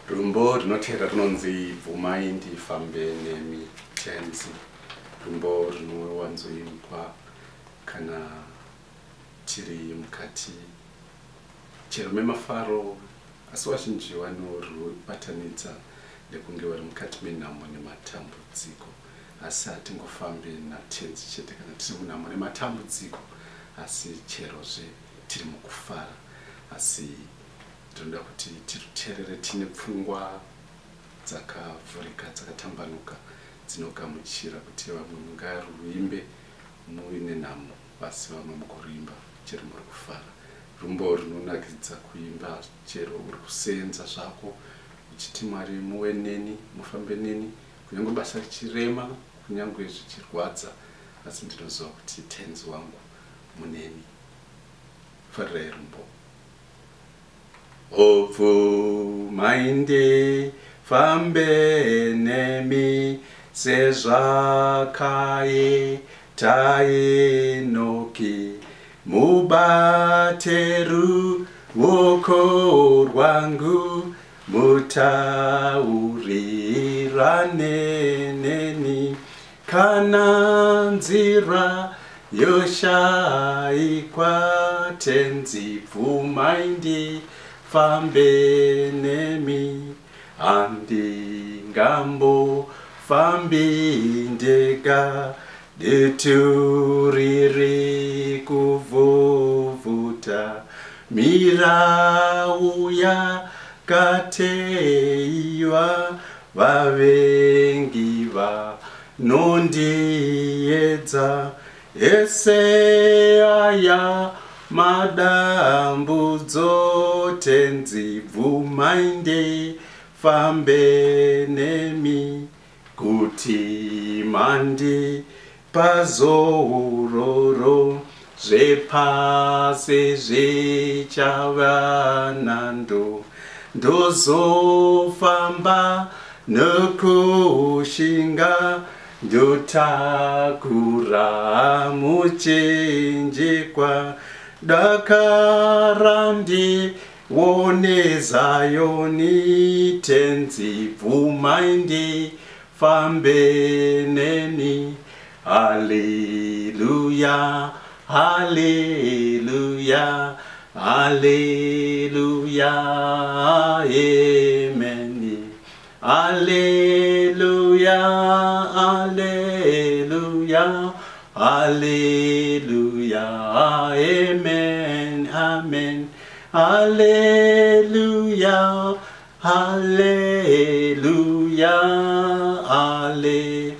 Rumbo rinotera rinonzi bvumai ndifambe nemi tenzi. Rumbo rinowanzoimbwa kana tiri mukati chero memafaro, asi vazhinji vanoribatanidza nekunge vari mukati menhamo nematambudziko. Asi hatingofambi natenzi chete kana tiri munhamo nematambudziko, asi cherozve tiri mukufara. Asi tinoda kuti tiruterere tine pfungwa dzakavhurika, dzakatambanuka, dzinogamuchira kuti vamwe mungaruimbe muine nhamo, asi vamwe mukuruimba chero muri kufara. Rumbo rinonakidza kuimba chero uri kusenza zvako uchiti Mwari muve neni, mufambe neni, kunyange basa richirema, kunyange zvichirwadza, asi ndinoziva kuti tenzi wangu muneni. Farirai rumbo. Bvumai ndifambe nemi sezvakaita Enoki, mubate ruoko rwangu, mutaurirane neni, kana nzira yoshayikwa tenzi. Bvumai ndifambe nemi, handingambofambi ndega, dutu riri kuvhuvhuta, mirau yakateiwa, vavengi vanondiedza, ese aya madambudzo tenzi. Bvumai ndifambe nemi, kuti mandipazororo, zvepasi zvichava nando, ndozofamba nokushinga, ndotakura muchinjikwa, dakara ndione Zayoni tenzi. Bvumai ndifambe neni, haleluya, haleluya, haleluya, amen. Haleluya, haleluya, haleluya, amen, amen. Haleluya, haleluya, haleluya.